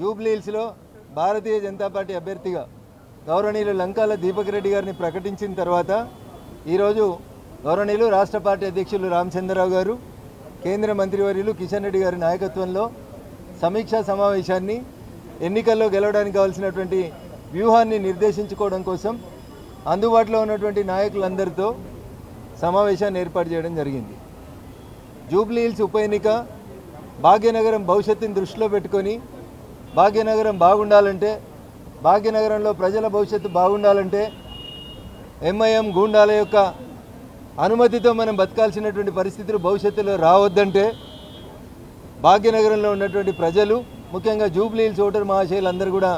జూబ్లీహిల్స్లో భారతీయ జనతా పార్టీ అభ్యర్థిగా గౌరవనీయులు లంకాల దీపక్ రెడ్డి గారిని ప్రకటించిన తర్వాత ఈరోజు గౌరవనీయులు రాష్ట్ర పార్టీ అధ్యక్షులు రామచంద్రరావు గారు, కేంద్ర మంత్రివర్యులు కిషన్ రెడ్డి గారి నాయకత్వంలో సమీక్షా సమావేశాన్ని ఎన్నికల్లో గెలవడానికి కావాల్సినటువంటి వ్యూహాన్ని నిర్దేశించుకోవడం కోసం అందుబాటులో ఉన్నటువంటి నాయకులందరితో సమావేశాన్ని ఏర్పాటు చేయడం జరిగింది. జూబ్లీహిల్స్ ఉప ఎన్నిక భాగ్యనగరం భవిష్యత్తుని దృష్టిలో పెట్టుకొని భాగ్యనగరం బాగుండాలంటే, భాగ్యనగరంలో ప్రజల భవిష్యత్తు బాగుండాలంటే ఎంఐఎం గూండాల యొక్క అనుమతితో మనం బతకాల్సినటువంటి పరిస్థితులు భవిష్యత్తులో రావద్దంటే భాగ్యనగరంలో ఉన్నటువంటి ప్రజలు, ముఖ్యంగా జూబ్లీహిల్స్ ఓటర్ మహాశయులందరూ కూడా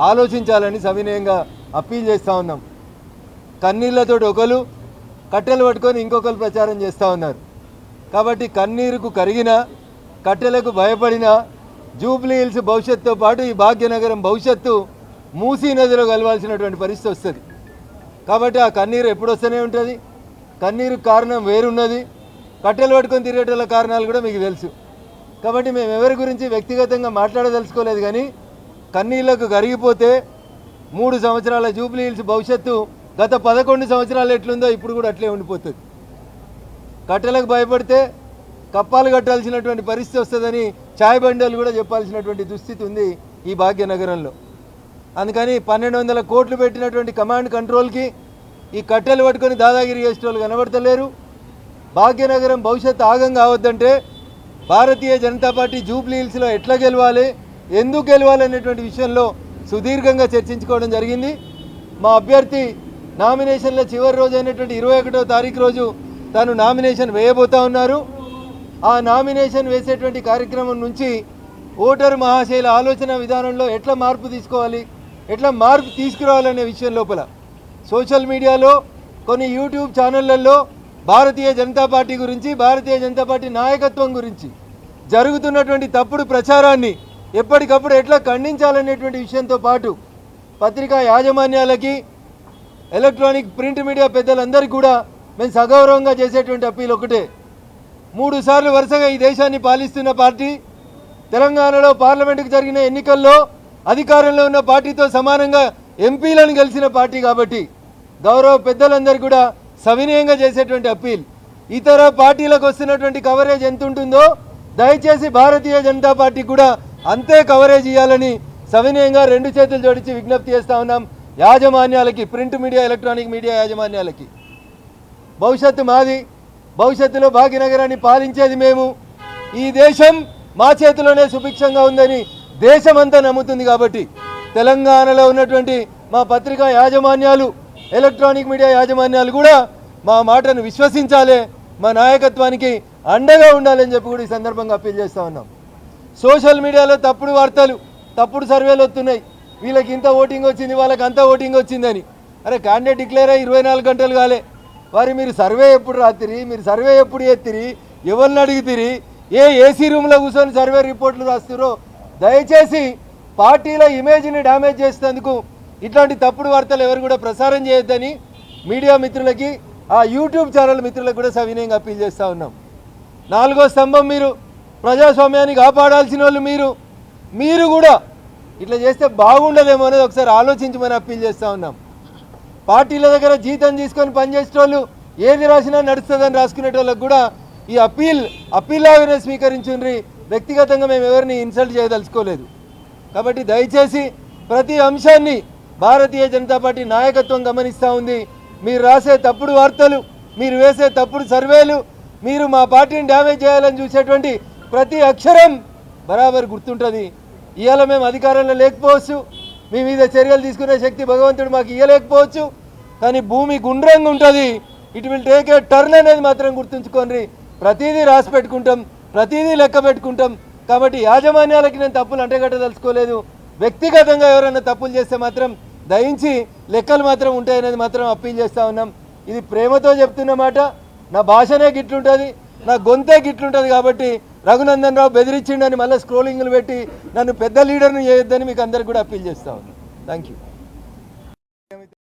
ఆలోచించాలని సవినయంగా అప్పీల్ చేస్తూ ఉన్నాం. కన్నీళ్లతోటి ఒకరు, కట్టెలు పట్టుకొని ఇంకొకరు ప్రచారం చేస్తూ ఉన్నారు. కాబట్టి కన్నీరుకు కరిగిన, కట్టెలకు భయపడిన జూబ్లీహిల్స్ భవిష్యత్తుతో పాటు ఈ భాగ్యనగరం భవిష్యత్తు మూసీ నదిలో కలవాల్సినటువంటి పరిస్థితి వస్తుంది. కాబట్టి ఆ కన్నీరు ఎప్పుడు వస్తూనే ఉంటుంది. కన్నీరు కారణం వేరున్నది, కట్టెలు పట్టుకొని తిరిగేటోళ్ళ కారణాలు కూడా మీకు తెలుసు. కాబట్టి మేము ఎవరి గురించి వ్యక్తిగతంగా మాట్లాడదలుచుకోలేదు. కానీ కన్నీళ్లకు కరిగిపోతే 3 సంవత్సరాల జూబ్లీహిల్స్ భవిష్యత్తు గత 11 సంవత్సరాలు ఎట్లుందో ఇప్పుడు కూడా అట్లే ఉండిపోతుంది. కట్టెలకు భయపడితే కప్పాలు కట్టాల్సినటువంటి పరిస్థితి వస్తుందని చాయ్ బండలు కూడా చెప్పాల్సినటువంటి దుస్థితి ఉంది ఈ భాగ్యనగరంలో. అందుకని 1200 కోట్లు పెట్టినటువంటి కమాండ్ కంట్రోల్కి ఈ కట్టెలు పట్టుకొని దాదాగిరి చేసేటోళ్ళు కనబడతలేరు. భాగ్యనగరం భవిష్యత్తు ఆగం కావద్దంటే భారతీయ జనతా పార్టీ జూబ్లీహిల్స్లో ఎట్లా గెలవాలి, ఎందుకు గెలవాలి అనేటువంటి విషయంలో సుదీర్ఘంగా చర్చించుకోవడం జరిగింది. మా అభ్యర్థి నామినేషన్ల చివరి రోజు అయినటువంటి 21వ తారీఖు రోజు తాను నామినేషన్ వేయబోతా ఉన్నారు. ఆ నామినేషన్ వేసేటువంటి కార్యక్రమం నుంచి ఓటరు మహాశైల ఆలోచన విధానంలో ఎట్లా మార్పు తీసుకోవాలి, ఎట్లా మార్పు తీసుకురావాలనే విషయం లోపల సోషల్ మీడియాలో, కొన్ని యూట్యూబ్ ఛానళ్లలో భారతీయ జనతా పార్టీ గురించి, భారతీయ జనతా పార్టీ నాయకత్వం గురించి జరుగుతున్నటువంటి తప్పుడు ప్రచారాన్ని ఎప్పటికప్పుడు ఎట్లా ఖండించాలనేటువంటి విషయంతో పాటు పత్రికా యాజమాన్యాలకి, ఎలక్ట్రానిక్ ప్రింట్ మీడియా పెద్దలందరికీ కూడా మేము సగౌరవంగా చేసేటువంటి అప్పీల్ ఒకటే. 3 సార్లు వరుసగా ఈ దేశాన్ని పాలిస్తున్న పార్టీ, తెలంగాణలో పార్లమెంటుకు జరిగిన ఎన్నికల్లో అధికారంలో ఉన్న పార్టీతో సమానంగా ఎంపీలను గెలిచిన పార్టీ కాబట్టి గౌరవ పెద్దలందరూ కూడా సవినయంగా చేసేటువంటి అప్పీల్, ఇతర పార్టీలకు వస్తున్నటువంటి కవరేజ్ ఎంత ఉంటుందో దయచేసి భారతీయ జనతా పార్టీ కూడా అంతే కవరేజ్ ఇవ్వాలని సవినయంగా 2 చేతులు జోడించి విజ్ఞప్తి చేస్తూ ఉన్నాం యాజమాన్యాలకి, ప్రింట్ మీడియా, ఎలక్ట్రానిక్ మీడియా యాజమాన్యాలకి. భవిష్యత్తు మాది, భవిష్యత్తులో భాగ్యనగరాన్ని పాలించేది మేము. ఈ దేశం మా చేతిలోనే సుభిక్షంగా ఉందని దేశమంతా నమ్ముతుంది. కాబట్టి తెలంగాణలో ఉన్నటువంటి మా పత్రికా యాజమాన్యాలు, ఎలక్ట్రానిక్ మీడియా యాజమాన్యాలు కూడా మా మాటను విశ్వసించాలి, మా నాయకత్వానికి అండగా ఉండాలని చెప్పి కూడా ఈ సందర్భంగా అప్పీల్ చేస్తూ ఉన్నాం. సోషల్ మీడియాలో తప్పుడు వార్తలు, తప్పుడు సర్వేలు వస్తున్నాయి. వీళ్ళకి ఇంత ఓటింగ్ వచ్చింది, వాళ్ళకి అంత ఓటింగ్ వచ్చిందని. అరే క్యాండిడేట్ డిక్లేర్ అయ్యి 24 గంటలు కాలే. వారి మీరు సర్వే ఎప్పుడు రాత్రి, మీరు సర్వే ఎప్పుడు ఎత్తిరి, ఎవరిని అడిగితిరి, ఏసీ రూమ్లో కూర్చొని సర్వే రిపోర్ట్లు రాస్తురో దయచేసి పార్టీల ఇమేజ్ని డ్యామేజ్ చేసేందుకు ఇట్లాంటి తప్పుడు వార్తలు ఎవరు కూడా ప్రసారం చేయొద్దని మీడియా మిత్రులకి, ఆ యూట్యూబ్ ఛానల్ మిత్రులకు కూడా సవినయంగా అప్పీల్ చేస్తూ ఉన్నాం. 4వ స్తంభం మీరు, ప్రజాస్వామ్యాన్ని కాపాడాల్సిన వాళ్ళు మీరు కూడా ఇట్లా చేస్తే బాగుండదేమో అనేది ఒకసారి ఆలోచించమని అప్పీల్ చేస్తూ ఉన్నాం. పార్టీల దగ్గర జీతం తీసుకొని పనిచేసేటోళ్ళు ఏది రాసినా నడుస్తుందని రాసుకునేటోళ్ళకు కూడా ఈ అప్పీల్ లాగానే స్వీకరించుండ్రి. వ్యక్తిగతంగా మేము ఎవరిని ఇన్సల్ట్ చేయదలుచుకోలేదు. కాబట్టి దయచేసి ప్రతి అంశాన్ని భారతీయ జనతా పార్టీ నాయకత్వం గమనిస్తూ ఉంది. మీరు రాసే తప్పుడు వార్తలు, మీరు వేసే తప్పుడు సర్వేలు, మీరు మా పార్టీని డ్యామేజ్ చేయాలని చూసేటువంటి ప్రతి అక్షరం బరాబర్ గుర్తుంటుంది. ఇవాళ మేము అధికారంలో లేకపోవచ్చు, మీ మీద చర్యలు తీసుకునే శక్తి భగవంతుడు మాకు ఇవ్వలేకపోవచ్చు, కానీ భూమి గుండ్రంగా ఉంటుంది. It will take a turn అనేది మాత్రం గుర్తుంచుకోండి. ప్రతిదీ రాసి పెట్టుకుంటాం, ప్రతిదీ లెక్క పెట్టుకుంటాం. కాబట్టి యాజమాన్యాలకి నేను తప్పులు అంటగట్టదలుచుకోలేదు. వ్యక్తిగతంగా ఎవరైనా తప్పులు చేస్తే మాత్రం దయించి లెక్కలు మాత్రం ఉంటాయనేది మాత్రం అప్పీల్ చేస్తూ ఉన్నాం. ఇది ప్రేమతో చెప్తున్న మాట. నా భాషనే గిట్లుంటుంది, నా గొంతే గిట్లుంటుంది. కాబట్టి రఘునందన్ రావు బెదిరించిండని మళ్ళీ స్క్రోలింగ్లు పెట్టి నన్ను పెద్ద లీడర్ని చేయొద్దని మీకు అందరికి కూడా అప్పీల్ చేస్తూ ఉన్నాను. Thank you.